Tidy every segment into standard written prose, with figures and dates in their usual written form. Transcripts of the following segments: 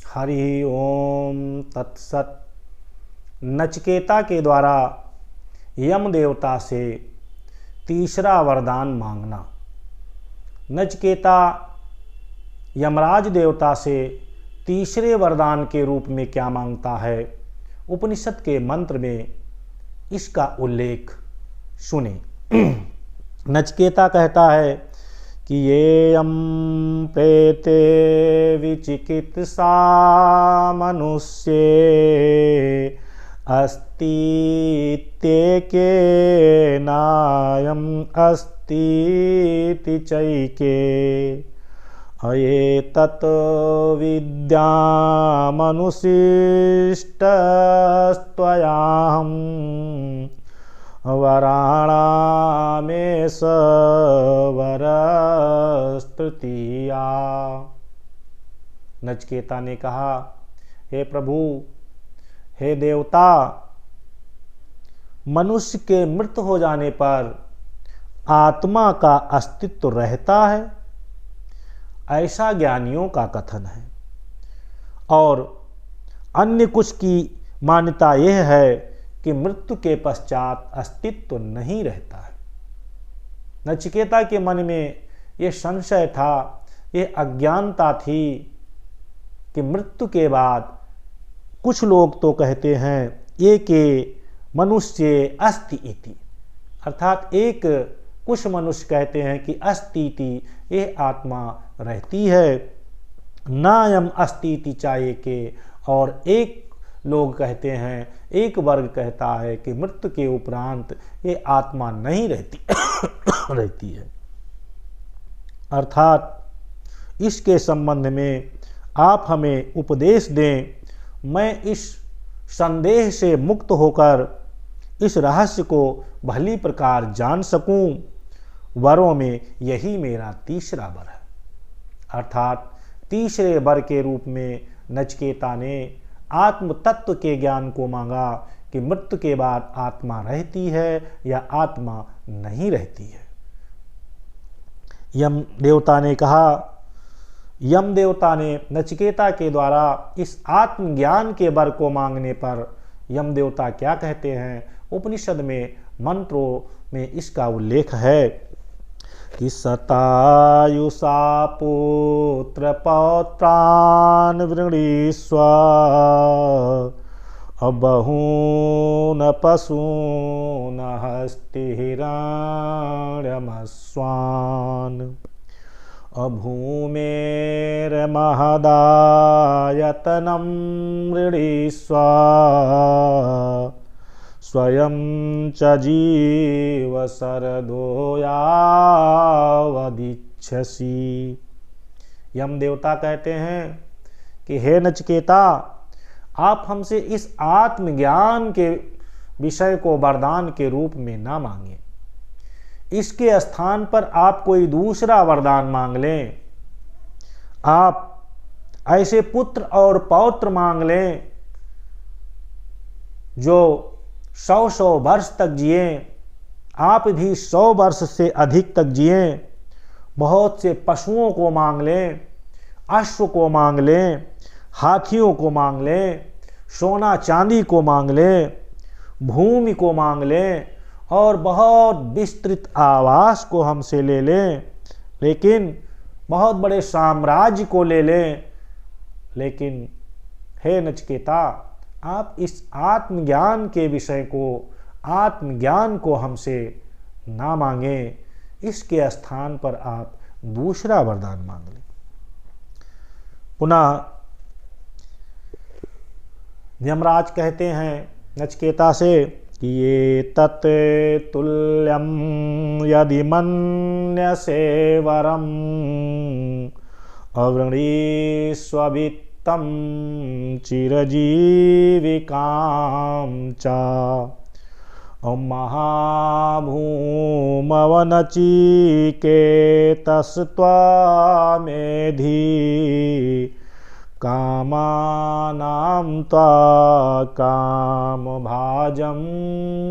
हरि ओम तत्सत। नचिकेता के द्वारा यम देवता से तीसरा वरदान मांगना। नचिकेता यमराज देवता से तीसरे वरदान के रूप में क्या मांगता है, उपनिषद के मंत्र में इसका उल्लेख सुने। नचिकेता कहता है कि ये यम प्रेते विचिकित्सा मनुष्ये अस्तीत्येके नायम अस्तीति चैके अयेतत् विद्यामनुशिष्टस्त्वयाहं वराणामेष वरस्तृतीया। नचिकेता ने कहा, हे प्रभु, हे देवता, मनुष्य के मृत हो जाने पर आत्मा का अस्तित्व रहता है, ऐसा ज्ञानियों का कथन है, और अन्य कुछ की मान्यता यह है कि मृत्यु के पश्चात अस्तित्व नहीं रहता है। नचिकेता के मन में यह संशय था, यह अज्ञानता थी कि मृत्यु के बाद कुछ लोग तो कहते हैं एक मनुष्य अस्ति इति, अर्थात एक कुछ मनुष्य कहते हैं कि अस्तिति ये आत्मा रहती है, नायम अस्तिति चाहे के, और एक लोग कहते हैं, एक वर्ग कहता है कि मृत्यु के उपरांत ये आत्मा नहीं रहती रहती है। अर्थात इसके संबंध में आप हमें उपदेश दें, मैं इस संदेह से मुक्त होकर इस रहस्य को भली प्रकार जान सकूं। वरों में यही मेरा तीसरा वर है। अर्थात तीसरे वर के रूप में नचिकेता ने आत्म तत्व के ज्ञान को मांगा कि मृत्यु के बाद आत्मा रहती है या आत्मा नहीं रहती है। यम देवता ने कहा, यम देवता ने नचिकेता के द्वारा इस आत्मज्ञान के वर को मांगने पर यम देवता क्या कहते हैं, उपनिषद में मंत्रों में इसका उल्लेख है कि सतायुषा पुत्र पौत्रान् वृणीष्व बहून् पशून् हस्तिहिरण्यमस्वान् भूमेर्महदायतनं वृणीष्व स्वयं च जीव शरदो यावदिच्छसि। यम देवता कहते हैं कि हे नचिकेता, आप हमसे इस आत्मज्ञान के विषय को वरदान के रूप में ना मांगे, इसके स्थान पर आप कोई दूसरा वरदान मांग लें। आप ऐसे पुत्र और पौत्र मांग लें जो 100 वर्ष तक जिए, आप भी 100 वर्ष से अधिक तक जिए। बहुत से पशुओं को मांग लें, अश्व को मांग लें, हाथियों को मांग लें, सोना चांदी को मांग लें, भूमि को मांग लें, और बहुत विस्तृत आवास को हमसे ले लें, लेकिन बहुत बड़े साम्राज्य को ले लें, लेकिन हे नचिकेता, आप इस आत्मज्ञान के विषय को, आत्मज्ञान को हमसे ना मांगें, इसके स्थान पर आप दूसरा वरदान मांग लें। पुनः यमराज कहते हैं नचिकेता से कि ये तत् तुल्यं यदि मन्यसे वरम अवृणीष्वभित्तं चिरजीविकां च महाभूमवनचिकेतस्त्वामेधि कामानां त्वा कामभाजं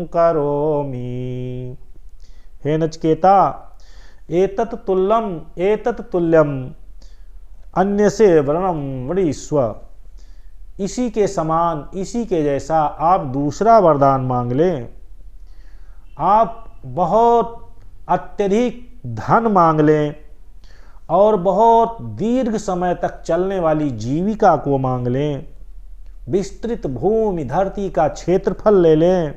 करोमि। हे नचिकेता, एतत् तुल्यम अन्य से वर्णम वृणीष्व, इसी के समान, इसी के जैसा आप दूसरा वरदान मांग लें। आप बहुत अत्यधिक धन मांग लें और बहुत दीर्घ समय तक चलने वाली जीविका को मांग लें, विस्तृत भूमि धरती का क्षेत्रफल ले लें,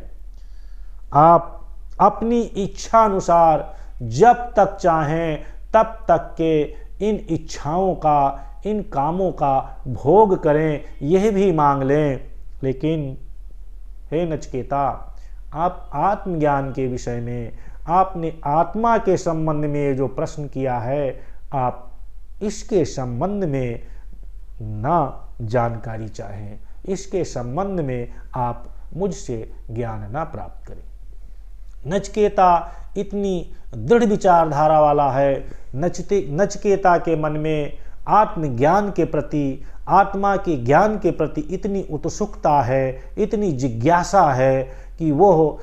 आप अपनी इच्छा अनुसार जब तक चाहें तब तक के इन इच्छाओं का, इन कामों का भोग करें, यह भी मांग लें। लेकिन हे नचिकेता, आप आत्मज्ञान के विषय में, आपने आत्मा के संबंध में जो प्रश्न किया है, आप इसके संबंध में ना जानकारी चाहें, इसके संबंध में आप मुझसे ज्ञान ना प्राप्त करें। नचिकेता इतनी दृढ़ विचारधारा वाला है। नचिकेता के मन में आत्मज्ञान के प्रति, आत्मा के ज्ञान के प्रति इतनी उत्सुकता है, इतनी जिज्ञासा है कि वह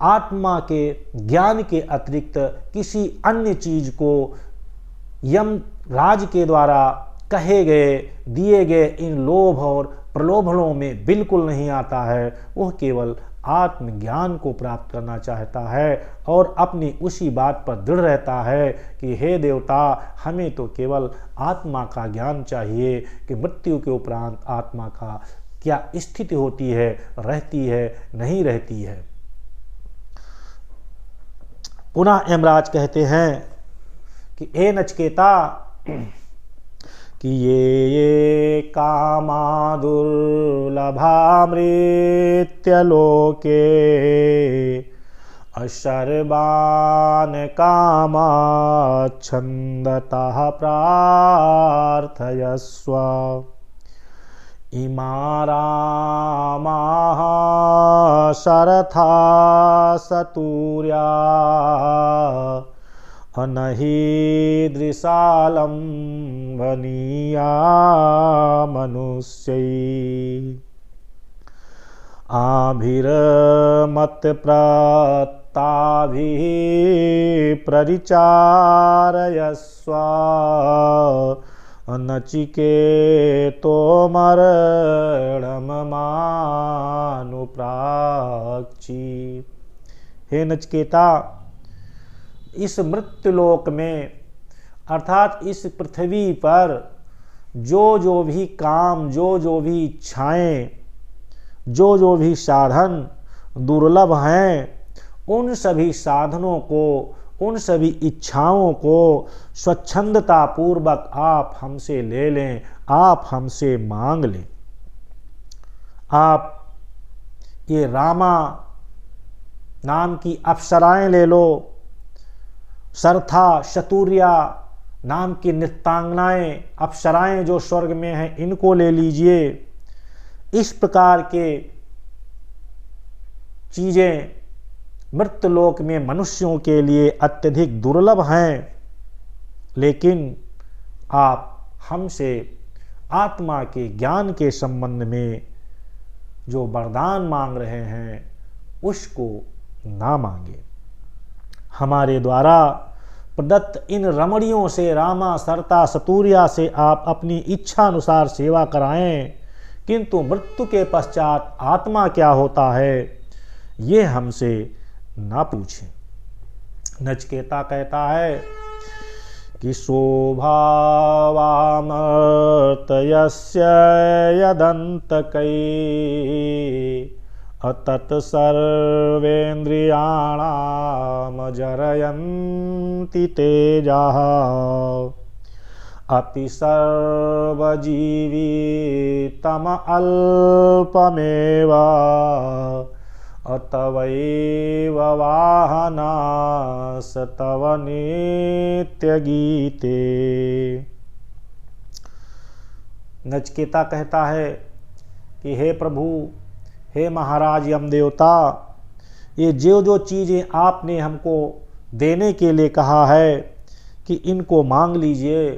आत्मा के ज्ञान के अतिरिक्त किसी अन्य चीज को यम राज के द्वारा कहे गए, दिए गए इन लोभ और प्रलोभनों में बिल्कुल नहीं आता है। वह केवल आत्मज्ञान को प्राप्त करना चाहता है और अपनी उसी बात पर दृढ़ रहता है कि हे देवता, हमें तो केवल आत्मा का ज्ञान चाहिए कि मृत्यु के उपरांत आत्मा का क्या स्थिति होती है, रहती है, नहीं रहती है। पुनः यमराज कहते हैं कि हे नचिकेता, कि ये कामा दुर्लभा मृत्यलोके सर्वान् कामाच्छन्दतः प्रार्थयस्व। इमा रामाः शरथा सतूर्या अनहीदृशालं वनीया मनुष्यै। आभिर्मत्प्रत्ताभिः प्ररिचारयस्व। नचिकेतो मरणमानुप्राक्षि। हे नचिकेता, इस मृत्युलोक में अर्थात इस पृथ्वी पर जो भी काम, जो भी इच्छाएं, जो भी साधन दुर्लभ हैं, उन सभी साधनों को, उन सभी इच्छाओं को स्वच्छंदता पूर्वक आप हमसे ले लें, आप हमसे मांग लें। आप ये रामा नाम की अप्सराएं ले लो, सरथा शतूर्या नाम की नृत्यांगनाएं, अप्सराएं जो स्वर्ग में हैं, इनको ले लीजिए। इस प्रकार के चीजें मृत्युलोक में मनुष्यों के लिए अत्यधिक दुर्लभ हैं, लेकिन आप हमसे आत्मा के ज्ञान के संबंध में जो वरदान मांग रहे हैं उसको ना मांगे। हमारे द्वारा प्रदत्त इन रमणियों से, रामा, सरता, सतूर्या से आप अपनी इच्छा अनुसार सेवा कराएं, किंतु मृत्यु के पश्चात आत्मा क्या होता है ये हमसे ना पूछें। नचिकेता कहता है कि शोभावामर्तयस्य यदन्तकै अतत् सर्वेन्द्रियाणां जरयन्ति तेजाः। अपि सर्वजीवितम अल्पमेव अतवैव वाहनास तव नित्यगीते। नचिकेता कहता है कि हे प्रभु, हे महाराज यमदेवता, ये जो चीज़ें आपने हमको देने के लिए कहा है कि इनको मांग लीजिए,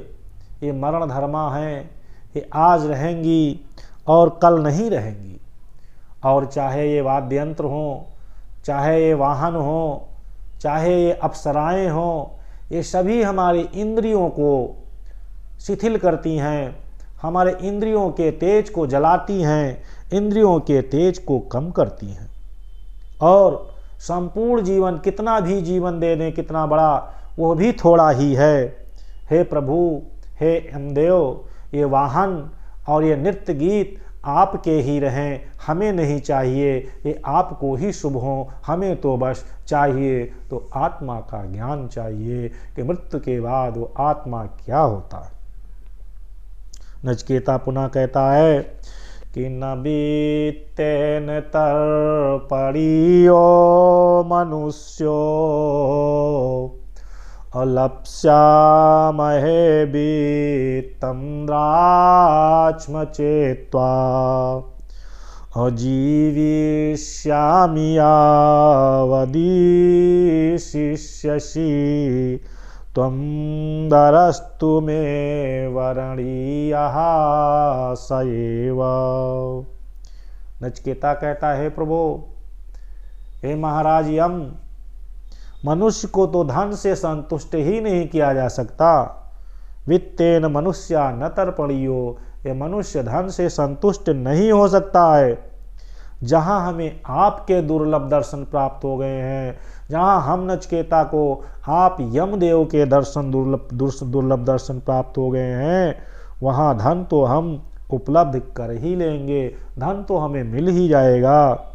ये मरण धर्मा हैं, ये आज रहेंगी और कल नहीं रहेंगी। और चाहे ये वाद्य यंत्र हों, चाहे ये वाहन हों, चाहे ये अप्सराएं हों, ये सभी हमारी इंद्रियों को शिथिल करती हैं, हमारे इंद्रियों के तेज को जलाती हैं, इंद्रियों के तेज को कम करती हैं। और संपूर्ण जीवन कितना भी जीवन दे दें, कितना बड़ा, वो भी थोड़ा ही है। हे प्रभु, हे यमदेव, ये वाहन और ये नृत्य गीत आपके ही रहें, हमें नहीं चाहिए, ये आपको ही शुभ हो। हमें तो बस चाहिए तो आत्मा का ज्ञान चाहिए कि मृत्यु के बाद वो आत्मा क्या होता है। नचिकेता पुनः कहता है कि न बीतेन तर्पणीयो मनुष्यो अलप्स्यामहे बीतं राच्मचेत्वा अजीविष्यामि यावदीशिष्यसि त्वं दरस्तु मे वरणीयः स एव। नचिकेता कहता है, प्रभु, हे महाराज यम, मनुष्य को तो धन से संतुष्ट ही नहीं किया जा सकता। वित्तेन मनुष्या न तर्पणीयो, ये मनुष्य धन से संतुष्ट नहीं हो सकता है। जहाँ हमें आपके दुर्लभ दर्शन प्राप्त हो गए हैं, जहाँ हम नचिकेता को आप यमदेव के दर्शन दुर्लभ दर्शन प्राप्त हो गए हैं, वहाँ धन तो हम उपलब्ध कर ही लेंगे, धन तो हमें मिल ही जाएगा।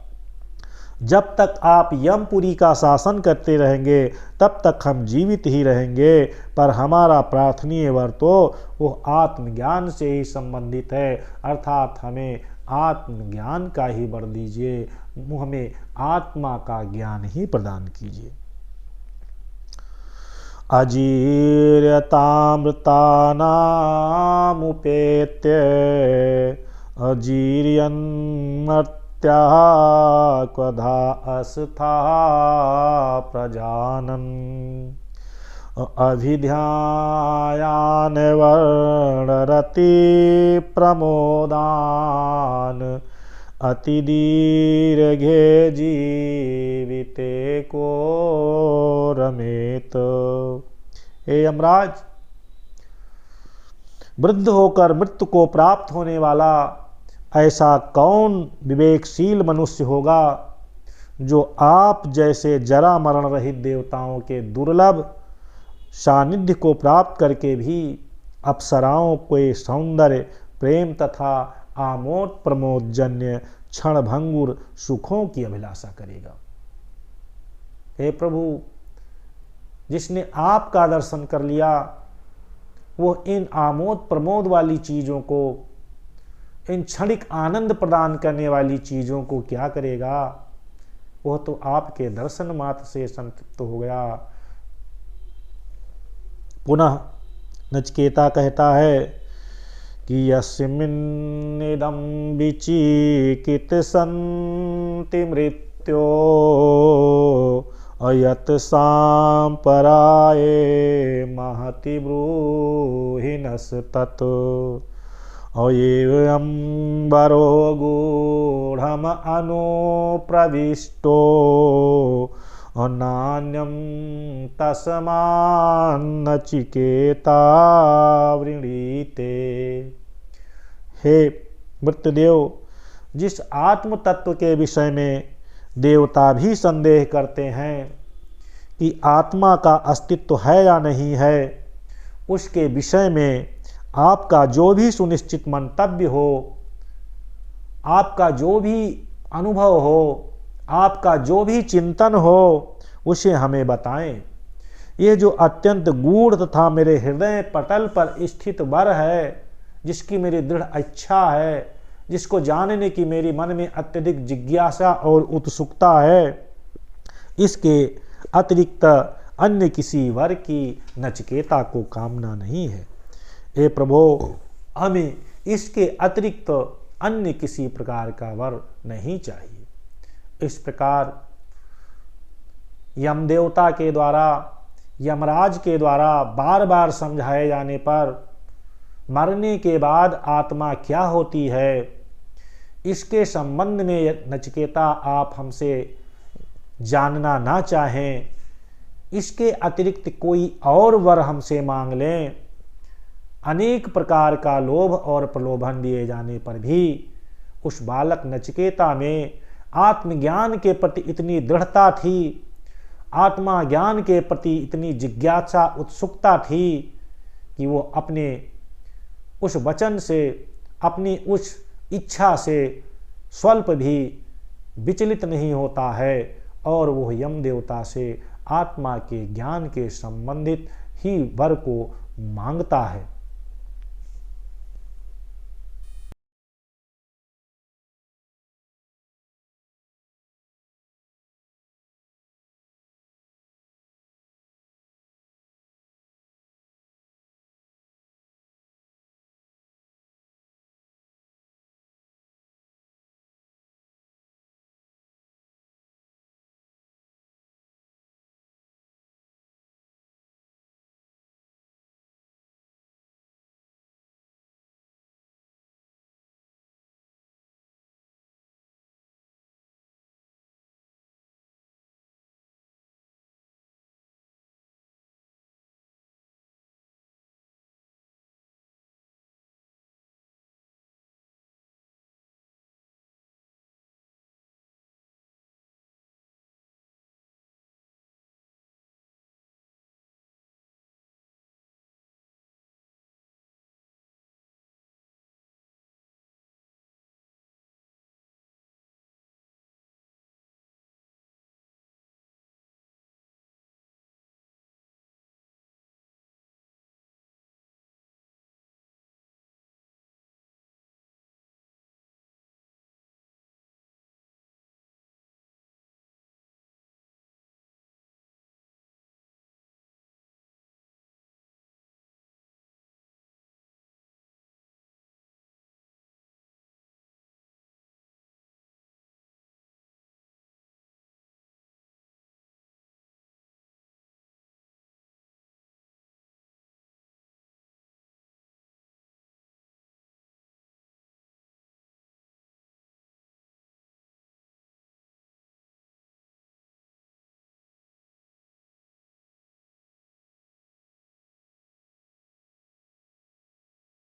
जब तक आप यमपुरी का शासन करते रहेंगे तब तक हम जीवित ही रहेंगे, पर हमारा प्रार्थनीय वर तो वो आत्मज्ञान से ही संबंधित है, अर्थात हमें आत्मज्ञान का ही वर दीजिए, हमें आत्मा का ज्ञान ही प्रदान कीजिए। अजीर्यतामृतानामुपेत्य अजीर्यन्मर्त्या क्वधा अस्था प्रजानन् अभिध्यायान वर्णरति प्रमोदान अतिदीर्घे जीविते को रमेत। हे यमराज, वृद्ध होकर मृत्यु को प्राप्त होने वाला ऐसा कौन विवेकशील मनुष्य होगा जो आप जैसे जरा मरण रहित देवताओं के दुर्लभ सानिध्य को प्राप्त करके भी अप्सराओं के सौंदर्य, प्रेम तथा आमोद प्रमोदजन्य क्षणभंगुर सुखों की अभिलाषा करेगा। हे प्रभु, जिसने आपका दर्शन कर लिया वो इन आमोद प्रमोद वाली चीज़ों को, इन क्षणिक आनंद प्रदान करने वाली चीज़ों को क्या करेगा? वह तो आपके दर्शन मात्र से संतुष्ट हो गया। पुनः नचिकेता कहता है कि यस्मिन्निदं विचिकित संति मृत्यो अयत सांपराये महति ब्रूहिणस तत् अयेवंबरो गूढ़म अनुप्रविष्टो नान्यं तस्मान्नचिकेता वृणीते। हे मृत्युदेव, जिस आत्म तत्व के विषय में देवता भी संदेह करते हैं कि आत्मा का अस्तित्व है या नहीं है, उसके विषय में आपका जो भी सुनिश्चित मंतव्य हो, आपका जो भी अनुभव हो, आपका जो भी चिंतन हो, उसे हमें बताएं। ये जो अत्यंत गूढ़ तथा मेरे हृदय पटल पर स्थित वर है, जिसकी मेरी दृढ़ इच्छा है, जिसको जानने की मेरी मन में अत्यधिक जिज्ञासा और उत्सुकता है, इसके अतिरिक्त अन्य किसी वर की नचिकेता को कामना नहीं है। हे प्रभो, हमें इसके अतिरिक्त अन्य किसी प्रकार का वर नहीं चाहिए। इस प्रकार यमदेवता के द्वारा, यमराज के द्वारा बार बार समझाए जाने पर मरने के बाद आत्मा क्या होती है, इसके संबंध में नचिकेता आप हमसे जानना ना चाहें, इसके अतिरिक्त कोई और वर हमसे मांग लें, अनेक प्रकार का लोभ और प्रलोभन दिए जाने पर भी उस बालक नचिकेता में आत्मज्ञान के प्रति इतनी दृढ़ता थी, आत्मा ज्ञान के प्रति इतनी जिज्ञासा उत्सुकता थी कि वो अपने उस वचन से, अपनी उस इच्छा से स्वल्प भी विचलित नहीं होता है और वो यम देवता से आत्मा के ज्ञान के संबंधित ही वर को मांगता है।